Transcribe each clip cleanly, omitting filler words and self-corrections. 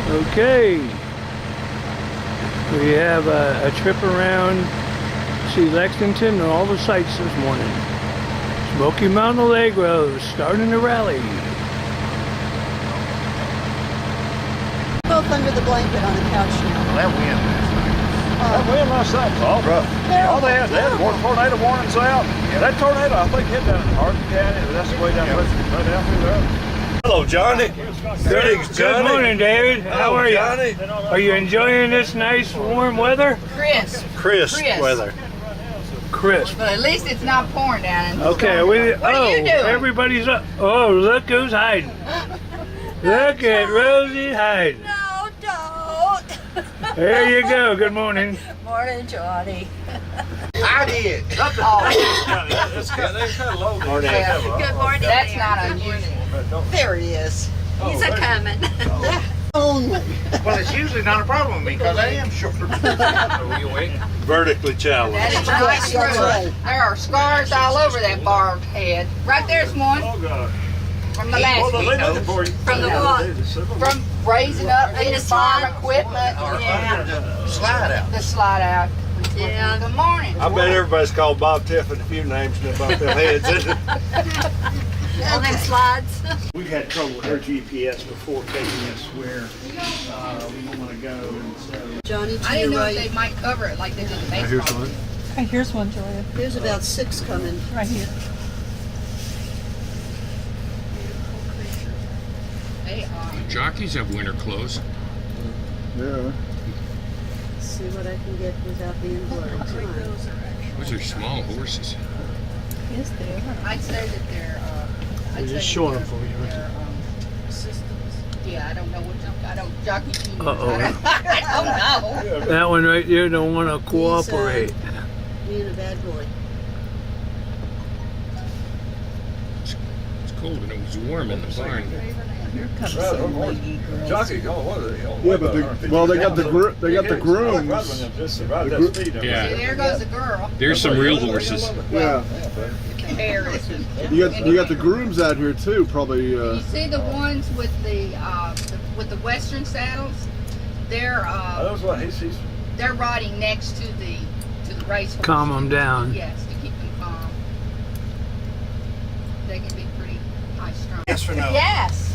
Okay, we have a trip around, see Lexington and all the sights this morning. Smoky Mountain Allegros starting the rally. Both under the blanket on the couch now. Well, that wind last night was all rough. All they had tornado warnings out. Yeah. That tornado, I think, hit down in Hardin County. That's the way down, right down through there. Hello, Johnny. Greetings, Johnny. Good morning, David. How are you? Johnny. Are you enjoying this nice warm weather? Crisp weather. Crisp. But at least it's not pouring down. And Okay, what are you doing? Everybody's up. Oh, look who's hiding. Look at Rosie hiding. No, don't. There you go. Good morning. Morning, Johnny. I did. Oh, That's kind of low. yeah. Good morning. That's not unusual. There he is. He's coming. Only. Well, it's usually not a problem with me because I am short. Are you awake? Vertically challenged. That is Yes, not that's true. right. There are scars all over that barbed head. Right there's one Oh, God. from the last Hold on, week. they looking for you. From the what? From raising up In the the farm slide? equipment. Yeah. Slide out. The slide out. Yeah. Good morning. I bet everybody's called Bob Tiffin a few names and about their heads. On them slides. We've had trouble with our GPS before taking us where we want to go, and so Johnny, to I didn't your know if right. they might cover it like they did the baseball. Hey, here's one, Julia. There's about 6 coming. Right here. They are. Jockeys have winter clothes. Yeah. See what I can get without being blurred. Those are small horses. Yes, they are. I'd say that they're. we're just showing them for you. Yeah, I don't know what I don't jockey team. Uh-oh. I don't know. That one right there don't want to cooperate. Being a bad boy. It's cold and it was warm in the barn. Here comes some lady girls. Jockey, oh, what are they? Yeah, but they got the grooms. Yeah. See, there goes the girl. There's some real horses. Yeah, Paris. you got the grooms out here too. Probably. You see the ones with the western saddles? They're they're riding next to the race horse. Calm them down. Yes, to keep them calm. They can be pretty high strung. Yes or no? Yes.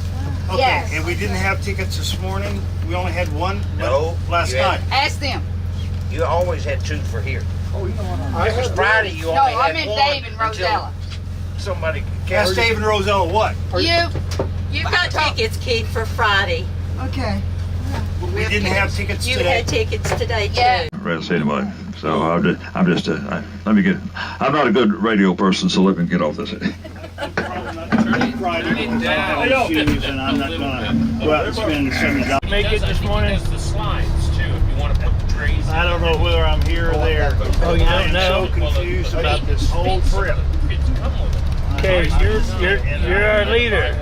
Okay, Yes. and we didn't have tickets this morning. We only had one No, last you had- night. Ask them. You always had 2 for here. Because Friday you No, only I had meant one Dave and until Rosella. somebody Ask Dave and Rosella what? You've got tickets, Keith, for Friday. Okay. We didn't have tickets You today. had tickets today, too. Yeah. Ready to say anybody. So I'm not a good radio person, so let me get off this. Friday, shoes, and I'm not gonna go out and spend $70. Make it this morning. The slides too. If you want to put the trays. I don't know whether I'm here or there. Oh, you I don't am know? so confused about this whole trip. Okay, you're our leader.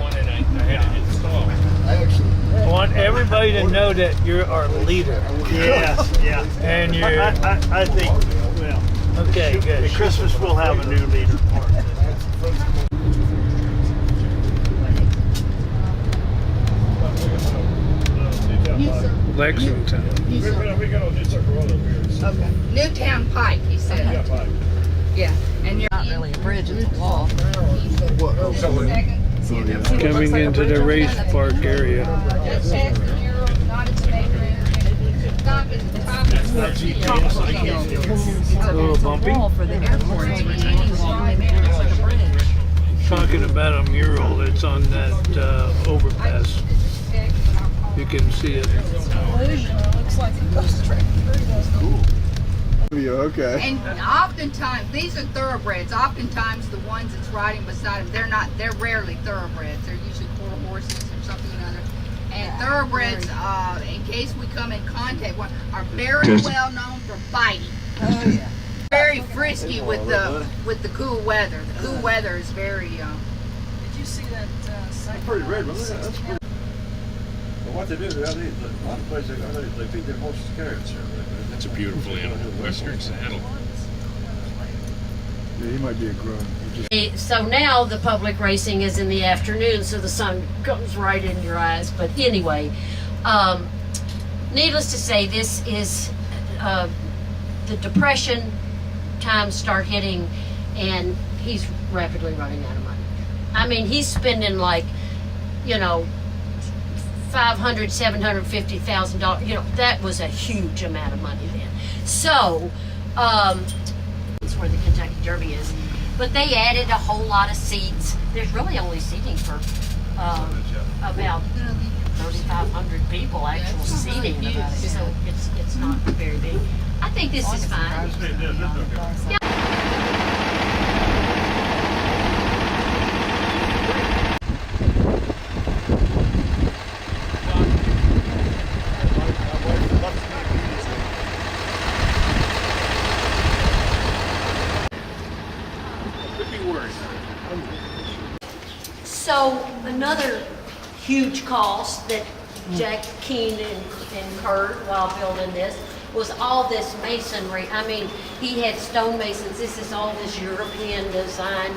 I want everybody to know that you're our leader. Yes, yeah. And you're I think, well, okay. Good. at Christmas we'll have a new leader. Lexington. Okay. Newtown Pike, he said. Yeah. And you're not really a bridge, it's a wall. Coming into the race park area. Just past the Euro, not its neighboring. Stop at the top of the A little bumpy. For the airport, it's retaining wall. It's like a bridge. Talking about a mural that's on that overpass. You can see it. Looks like it goes straight through. Cool. Okay. And oftentimes, these are thoroughbreds. Oftentimes, the ones that's riding beside them, they're rarely thoroughbreds. They're usually quarter horses or something or another. And thoroughbreds, in case we come in contact with, are very Just- well known for biting. Oh, yeah. Very frisky with the cool weather. The cool weather is very. Did you see that site? Pretty red, wasn't it? That's pretty. But what they do, a lot of places they feed their horses carrots. That's a beautiful animal. Western saddle. Yeah, he might be a groom. He just, So now the public racing is in the afternoon, so the sun comes right in your eyes. But anyway, needless to say, this is the depression times start hitting, and he's rapidly running out of money. I mean, he's spending like, $500,000, $750,000. That was a huge amount of money then. So, it's where the Kentucky Derby is. But they added a whole lot of seats. There's really only seating for about 3,500 people, actual seating about it. So it's not very big. I think this is fine. Yeah. So another huge cost that Jack Keane incurred while building this was all this masonry. I mean, he had stonemasons. This is all this European design,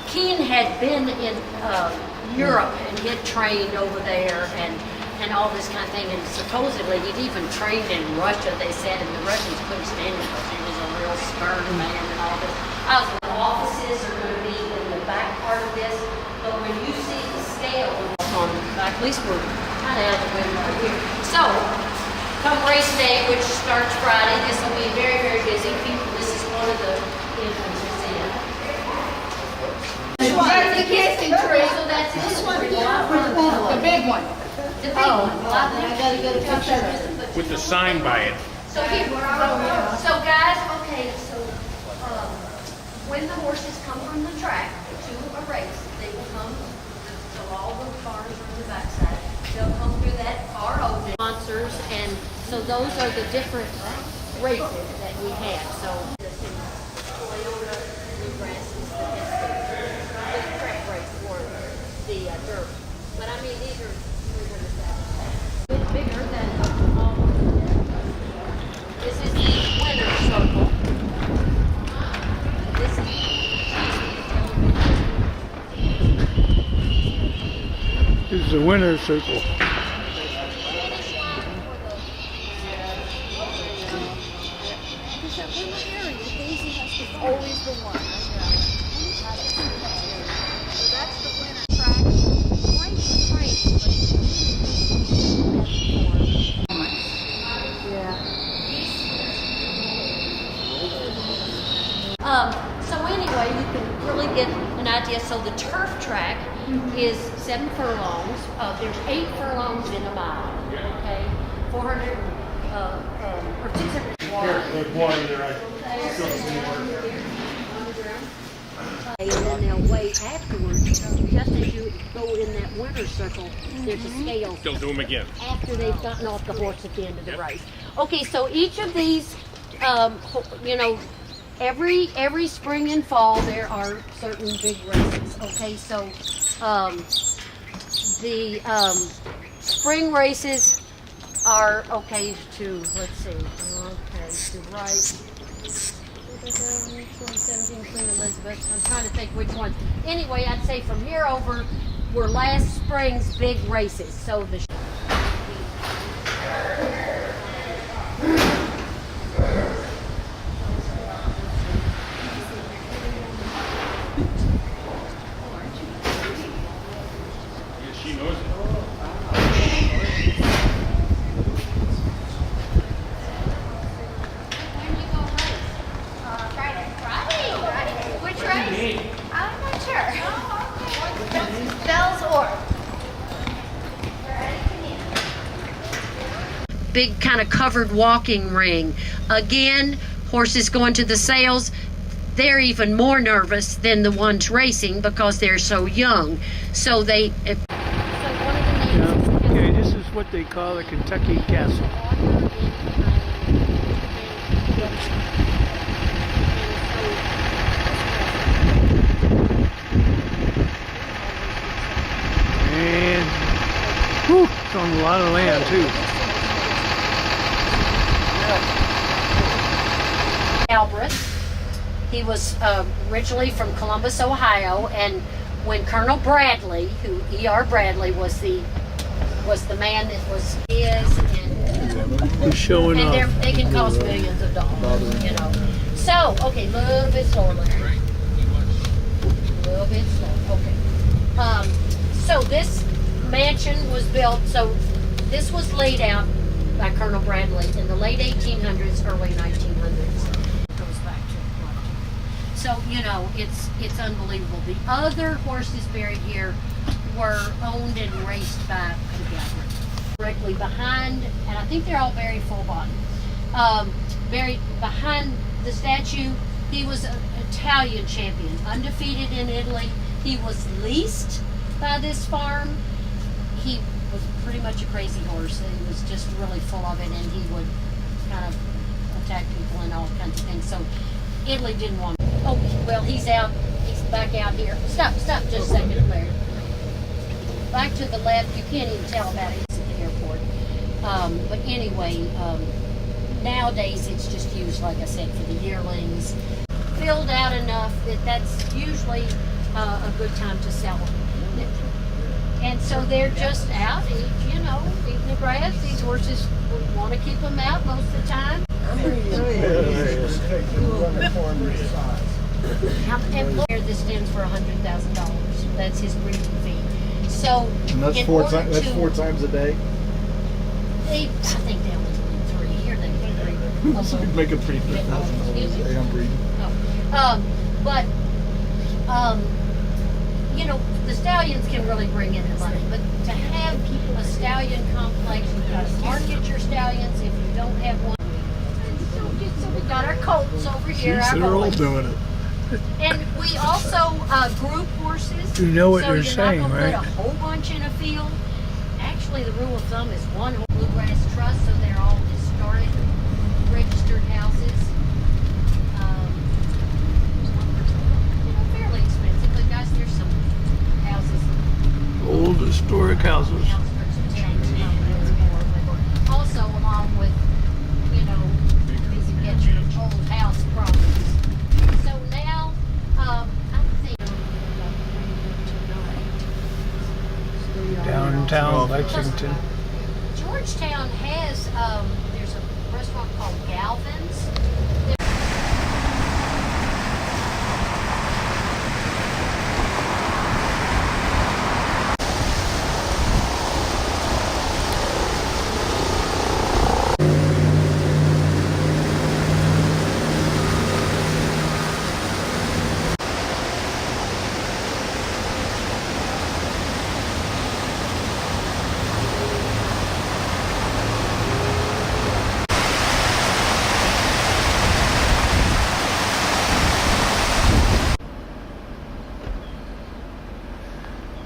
Keane had been in Europe and he had trained over there and all this kind of thing. And supposedly he'd even trained in Russia, they said, and the Russians couldn't stand him because he was a real stern man and all this. The offices are going to be in the back part of this, but when you see the scale on the back, at least we're kind of out of the way right here. So, come race day, which starts Friday, this will be very, very busy. This is one of the entrances in. That's the kissing tree. So that's this one. The big one. The big one. Well, I gotta get a picture. With the sign by it. So here, so guys, okay, so when the horses come from the track to a race, they will come, so all the cars are on the backside. They'll come through that car opening. Sponsors, and so those are the different races that we have. So Toyota Bluegrass is the track race for the dirt. But I mean, these are a bit bigger than all of them. This is the winner's circle. This is This is the winner's circle. Always the one. So that's the winner track. So anyway, you can really get an idea. So the turf track is 7 furlongs. There's 8 furlongs in a mile. Okay, 400 or 600. There's water there. I still see water. And then they'll weigh afterwards. Just as you go in that winter circle, there's a scale. They'll do them again. After they've gotten off the horse at the end of the race. Okay, so each of these, every spring and fall there are certain big races. Okay, so the spring races are to let's see, to right. 2017 Queen Elizabeth. I'm trying to think which one. Anyway, I'd say from here over were last spring's big races. So the She knows it. Which race? I'm not sure. Bells or. big kind of covered walking ring. Again, horses going to the sales, they're even more nervous than the ones racing because they're so young. So they. Okay, this is what what they call a Kentucky castle. And whew, it's on a lot of land too. Allegros. He was originally from Columbus, Ohio, and when Colonel Bradley, who E.R. Bradley was the man that was his, and He's showing off. they can cost millions of dollars, you know. So, okay, a little bit slower, Larry. A little bit slower. Okay. So this mansion was built. So this was laid out by Colonel Bradley in the late 1800s, early 1900s. Goes back to so you know it's unbelievable. The other horses buried here were owned and raced by the Allegros. Directly behind, and I think they're all buried full body. Buried behind the statue, he was an Italian champion, undefeated in Italy. He was leased by this farm. He was pretty much a crazy horse. He was just really full of it, and he would kind of attack people and all kinds of things. So Italy didn't want him. Oh, well, he's out. He's back out here. Stop just a second, Larry. Back to the left. You can't even tell about it. It's at the airport. But anyway, nowadays it's just used, like I said, for the yearlings. Filled out enough that that's usually a good time to sell them. And so they're just out, you know, eating the grass. These horses want to keep them out most of the time. And here this stands for $100,000. That's his breeding fee. So And that's four times a day. I think they only do 3 here. They do 3. So you'd make a pretty good $1,000 a day on breeding. You know, the stallions can really bring in the money, but to have a stallion complex, you've got to market your stallions. If you don't have one, so we've got our colts over here. Jeez, they're all doing it. And we also group horses. You know what so they're saying, not gonna right? Put a whole bunch in a field. Actually, the rule of thumb is one bluegrass trust, so they're all historic, registered houses. You know, fairly expensive, but guys, there's some houses. Old historic houses. Also, along with, you know, these get your old house problems. So now, I think Downtown Lexington. Georgetown has, there's a restaurant called Galvin's.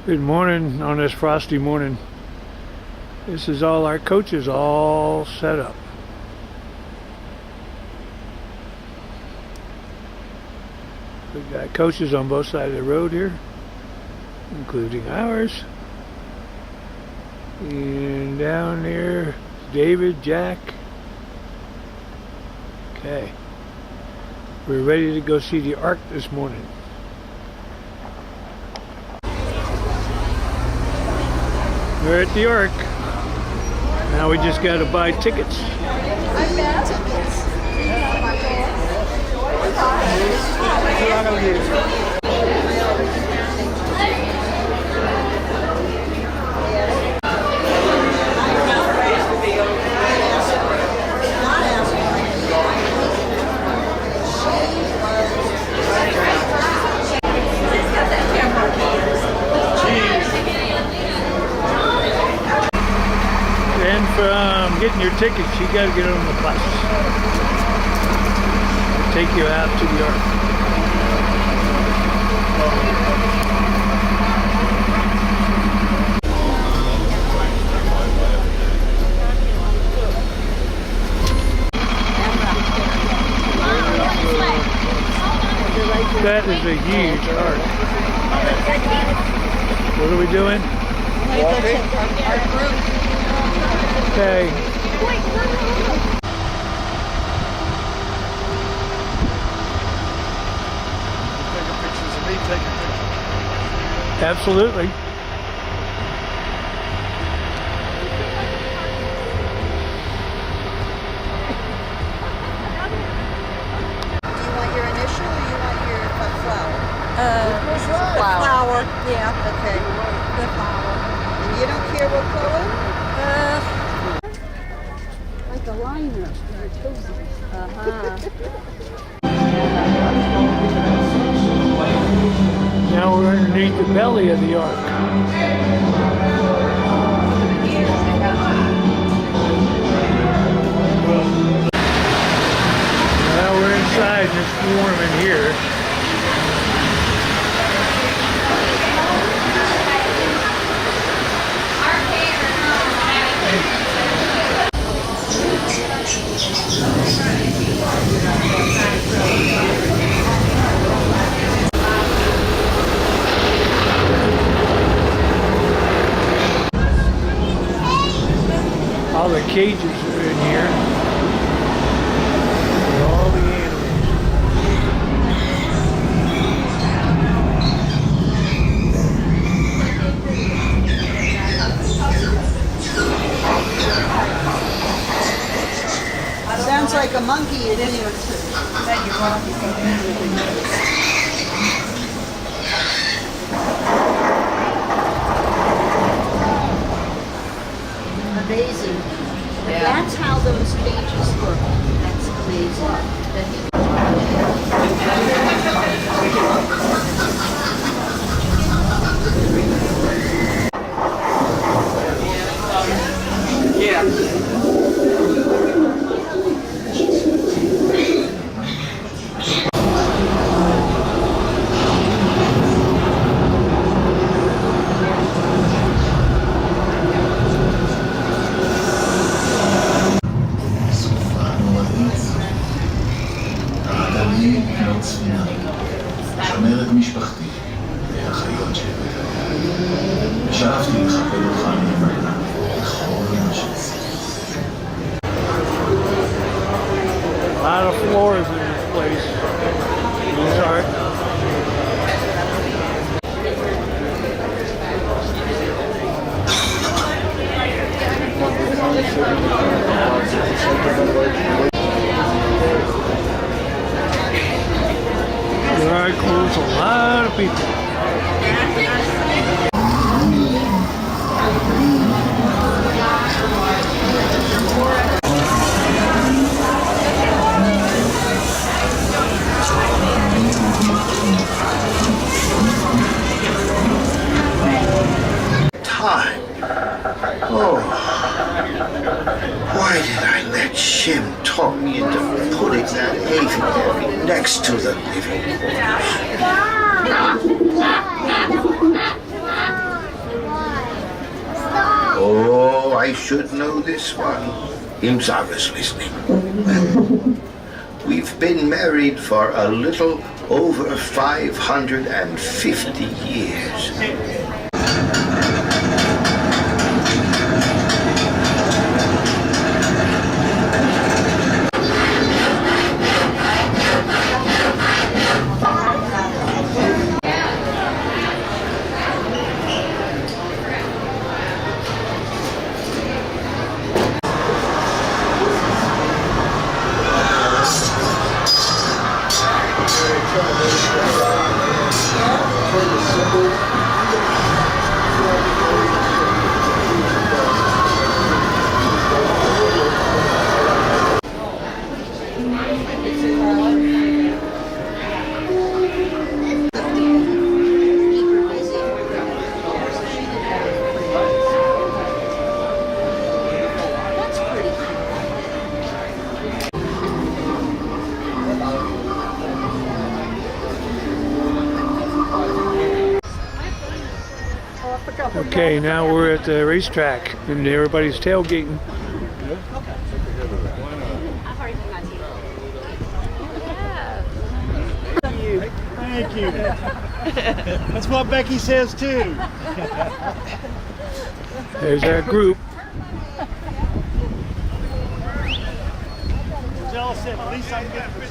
Good morning on this frosty morning. This is all our coaches all set up. We've got coaches on both sides of the road here, including ours. And down there, David, Jack. Okay. We're ready to go see the Ark this morning. We're at the Ark. Now we just got to buy tickets. And from getting your tickets, you got to get on the bus. Take you out to the Ark. That is a huge arc. What are we doing? Okay. Taking pictures of me taking pictures. Absolutely. Do you want your initial or you want your flower? Flower. Yeah. Okay. The flower. You don't care what color? Like a liner. Now we're underneath the belly of the ark. Now we're inside and it's warm in here. All the cages are in here. With all the animals. Sounds like a monkey in here. Amazing. That's how those cages look. That's amazing. שומר את משפחתי והחיות שבחיי. ושאפתי לכבד אותך נאמנה בכל מה שעשיתי. A lot of floors in this place. These are There includes a lot of people. Time. Oh. Why did I let Shim talk me into putting that aviary next to the living quarters? Oh, I should know this one. Imzava's listening. We've been married for a little over 550 years. Okay, now we're at the racetrack and everybody's tailgating. Thank you. That's what Becky says too. There's our group. Jill said, at least I can get this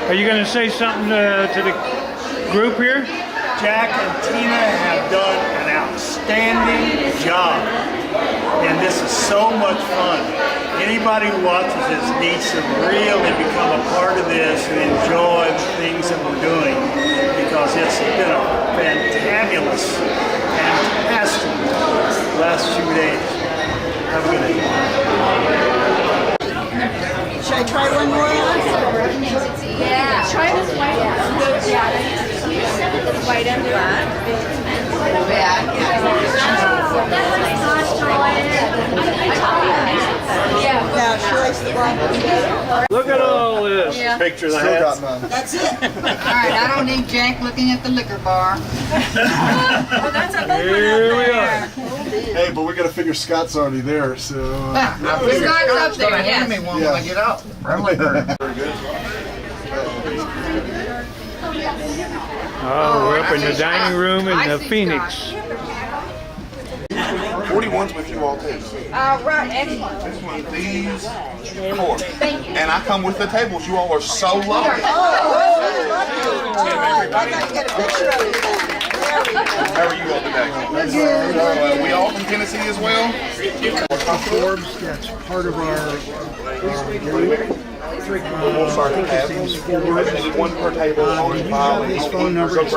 Are you going to say something to the group here? Jack and Tina have done an outstanding job, and this is so much fun. Anybody who watches this needs to really become a part of this and enjoy the things that we're doing, because it's been a fantabulous, fantastic last few days. Have a good day. Should I try one more? Yeah. Try this white one. Yeah. This white under that. Now, she likes the black one. Look at all this. Yeah. Picture the Still hats. got none. That's it. All right, I don't need Jack looking at the liquor bar. Oh, that's a big one Here up we there. are. Hey, but we gotta figure Scott's already there, so. We've got up there, yes. When I get out. Oh, we're up in the I see dining room in I the see Phoenix. 41's with you all too. Right, excellent. This one, these, four. Thank you. And I come with the tables. You all are so lovely. How are you all today? We all from Tennessee as well? Forbes, that's part of our group. We'll start the tables. One per table. His phone number is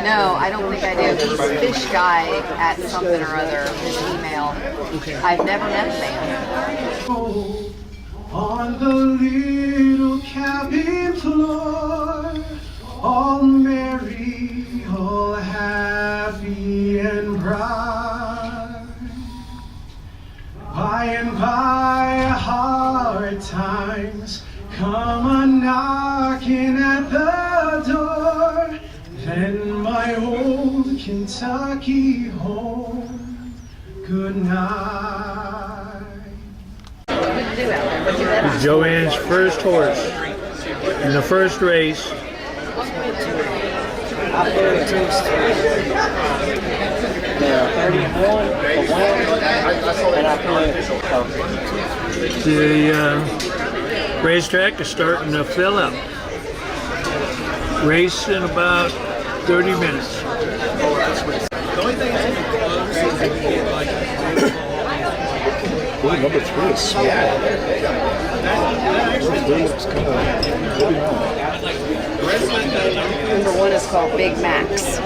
No, I don't think I do. He's Fish Guy at something or other, his email. I've never met the man. On the little cabin floor, all merry, all happy and bright. By and by, hard times come a-knocking at the door. Then my old Kentucky home, good night. Joanne's first horse in the first race. The racetrack is starting to fill up. Race in about 30 minutes. Ooh, number 3 is small. Number 1 is called Big Max.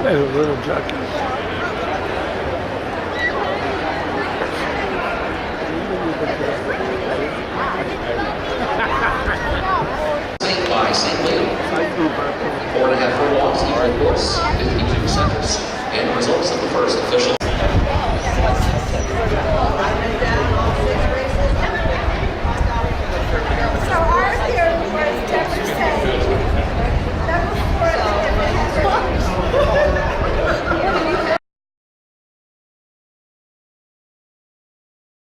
There's a little jockeys.